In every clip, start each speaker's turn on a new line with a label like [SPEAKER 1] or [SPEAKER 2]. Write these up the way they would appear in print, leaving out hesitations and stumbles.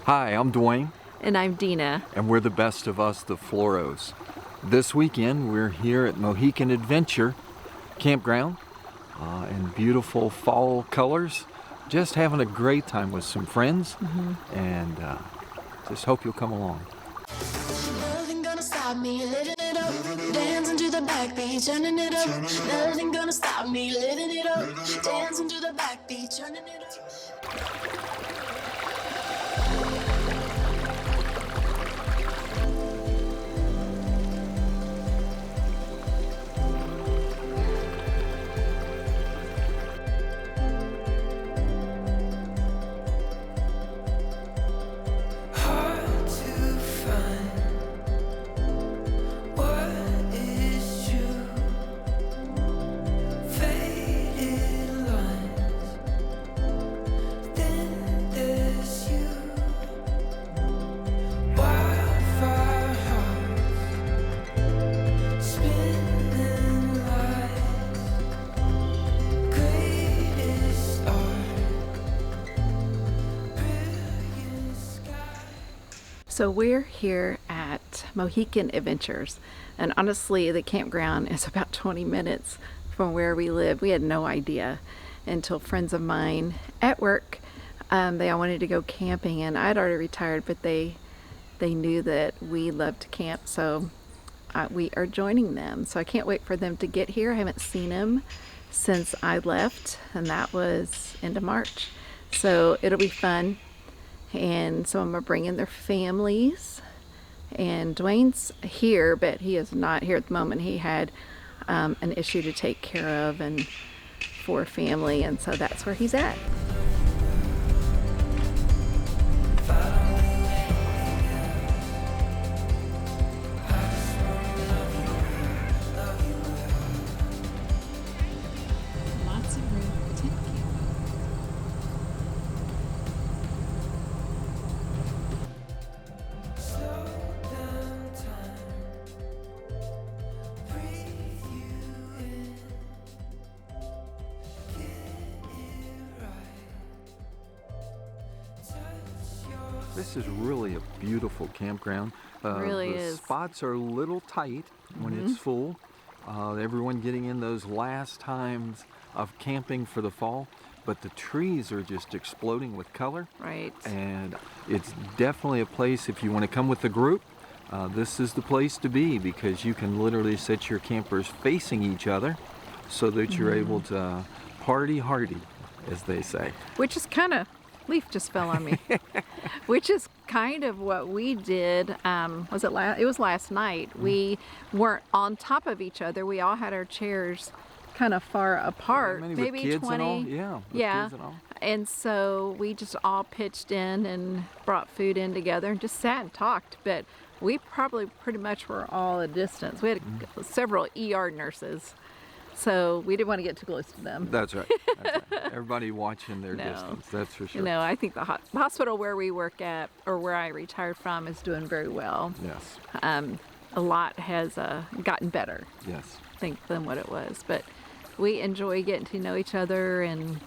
[SPEAKER 1] Hi, I'm Duane.
[SPEAKER 2] And I'm Deana.
[SPEAKER 1] And we're the best of us, the Floros. This weekend, we're here at Mohican Adventure Campground in beautiful fall colors. Just having a great time with some friends. And just hope you'll come along.
[SPEAKER 3] Nothing gonna stop me living it up, dancing to the backbeat, turning it up. Nothing gonna stop me living it up, dancing to the backbeat, turning it up.
[SPEAKER 2] So we're here at Mohican Adventures, and honestly the campground is about 20 minutes from where we live. We had no idea until friends of mine at work, they all wanted to go camping, and I'd already retired, but they knew that we loved to camp, so we are joining them. So I can't wait for them to get here. I haven't seen them since I left, and that was end of March, so it'll be fun. And some of them are bringing their families, and Duane's here, but he is not here at the moment. He had an issue to take care of and for family, and so that's where he's at. Lots of room for tent camping.
[SPEAKER 1] This is really a beautiful campground.
[SPEAKER 2] Really
[SPEAKER 1] the
[SPEAKER 2] is.
[SPEAKER 1] spots are a little tight when it's full. Everyone getting in those last times of camping for the fall, but the trees are just exploding with color.
[SPEAKER 2] Right.
[SPEAKER 1] And it's definitely a place, if you want to come with a group, this is the place to be, because you can literally set your campers facing each other so that you're able to party hardy, as they say.
[SPEAKER 2] Which is kind of, leaf just fell on me. Which is kind of what we did. It was last night. We weren't on top of each other. We all had our chairs kind of far apart,
[SPEAKER 1] Maybe with kids
[SPEAKER 2] 20.
[SPEAKER 1] and all. Yeah. With kids and all.
[SPEAKER 2] And so we just all pitched in and brought food in together and just sat and talked. But we probably pretty much were all a distance. We had several ER nurses, so we didn't want to get too close to them.
[SPEAKER 1] That's right. That's right. Everybody watching their distance, that's for sure.
[SPEAKER 2] You know, I think the hospital where we work at, or where I retired from, is doing very well.
[SPEAKER 1] Yes.
[SPEAKER 2] A lot has gotten better,
[SPEAKER 1] Yes.
[SPEAKER 2] I think, than what it was. But we enjoy getting to know each other and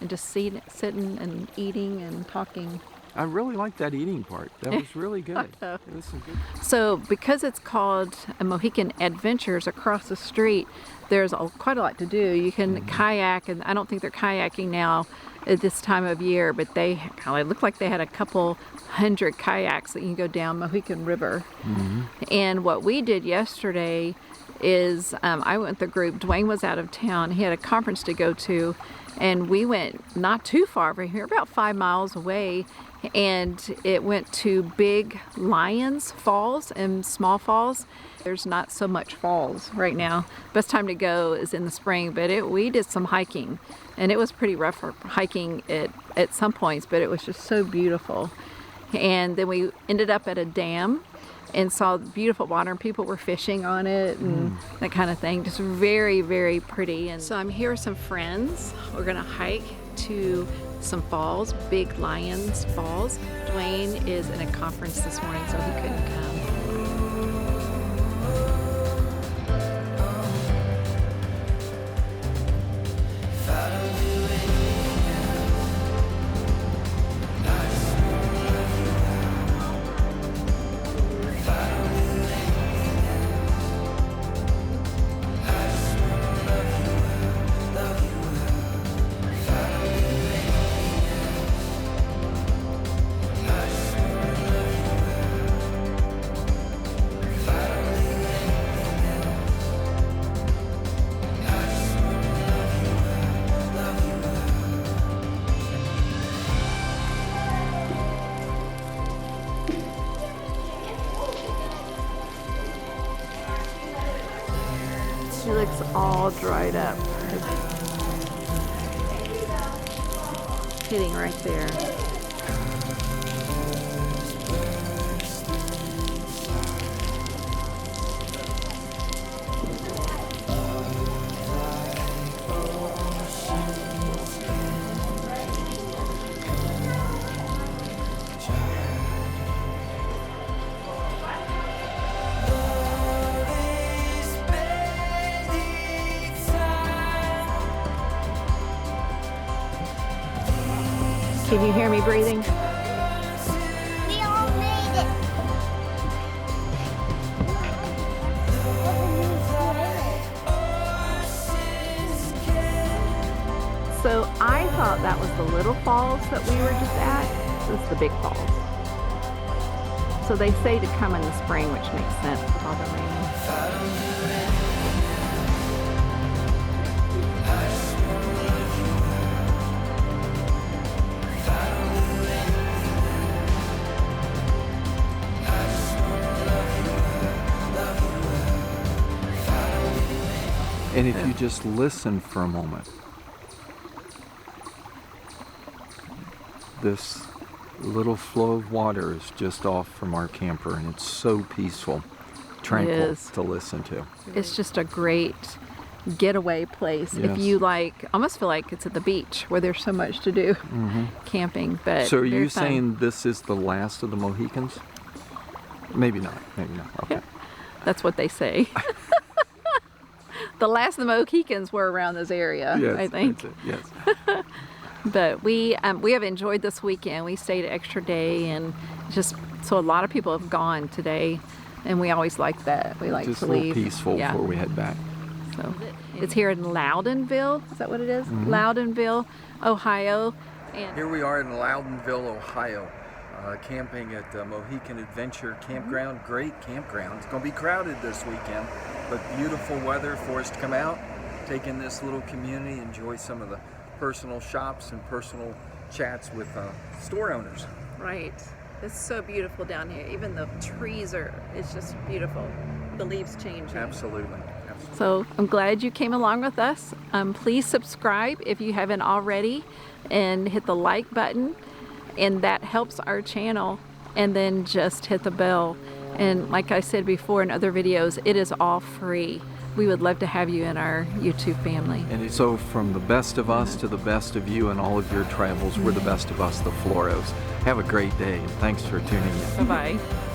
[SPEAKER 2] just sitting and eating and talking.
[SPEAKER 1] I really like that eating part. That was really good. It was some good.
[SPEAKER 2] So because it's called Mohican Adventures, across the street there's quite a lot to do. You can kayak, and I don't think they're kayaking now at this time of year, but they kind of look like they had a couple hundred kayaks that you can go down Mohican River. And what we did yesterday is I went with the group. Duane was out of town. He had a conference to go to, and we went not too far from here, about 5 miles away, and it went to Big Lions Falls and Small Falls. There's not so much falls right now. Best time to go is in the spring, but we did some hiking, and it was pretty rough for hiking at some points, but it was just so beautiful. And then we ended up at a dam and saw beautiful water, and people were fishing on it and that kind of thing. Just very, very pretty. And so I'm here with some friends. We're gonna hike to some falls, Big Lions Falls. Duane is in a conference this morning, so he couldn't come. He looks all dried up. Hitting right there. Can you hear me breathing?
[SPEAKER 3] We all made it.
[SPEAKER 2] So I thought that was the little falls that we were just at. This is the big falls. So they say to come in the spring, which makes sense with all the rain.
[SPEAKER 1] And if you just listen for a moment, this little flow of water is just off from our camper, and it's so peaceful, tranquil to listen to.
[SPEAKER 2] It's just a great getaway place.
[SPEAKER 1] Yes.
[SPEAKER 2] If you like, almost feel like it's at the beach where there's so much to do camping. But
[SPEAKER 1] So are you
[SPEAKER 2] very fun.
[SPEAKER 1] saying this is the last of the Mohicans? Maybe not, maybe not. Okay.
[SPEAKER 2] That's what they say. The last of the Mohicans were around this area,
[SPEAKER 1] Yes,
[SPEAKER 2] I think.
[SPEAKER 1] that's it, yes.
[SPEAKER 2] But we have enjoyed this weekend. We stayed an extra day, and just so a lot of people have gone today, and we always like that. We like
[SPEAKER 1] Just
[SPEAKER 2] to
[SPEAKER 1] a little
[SPEAKER 2] leave.
[SPEAKER 1] peaceful
[SPEAKER 2] Yeah.
[SPEAKER 1] before we head back.
[SPEAKER 2] So it's here in Loudonville. Is that what it is? Loudonville, Ohio. And
[SPEAKER 1] Here we are in Loudonville, Ohio, camping at Mohican Adventure Campground. Great campground. It's going to be crowded this weekend, but beautiful weather for us to come out, take in this little community, enjoy some of the personal shops and personal chats with store owners.
[SPEAKER 2] right. It's so beautiful down here. Even the trees it's just beautiful. The leaves changing.
[SPEAKER 1] Absolutely.
[SPEAKER 2] So I'm glad you came along with us. Please subscribe if you haven't already, and hit the like button, and that helps our channel. And then just hit the bell. And like I said before in other videos, it is all free. We would love to have you in our YouTube family.
[SPEAKER 1] And so from the best of us to the best of you and all of your travels, we're the best of us, the Floros. Have a great day, and thanks for tuning in.
[SPEAKER 2] Bye-bye.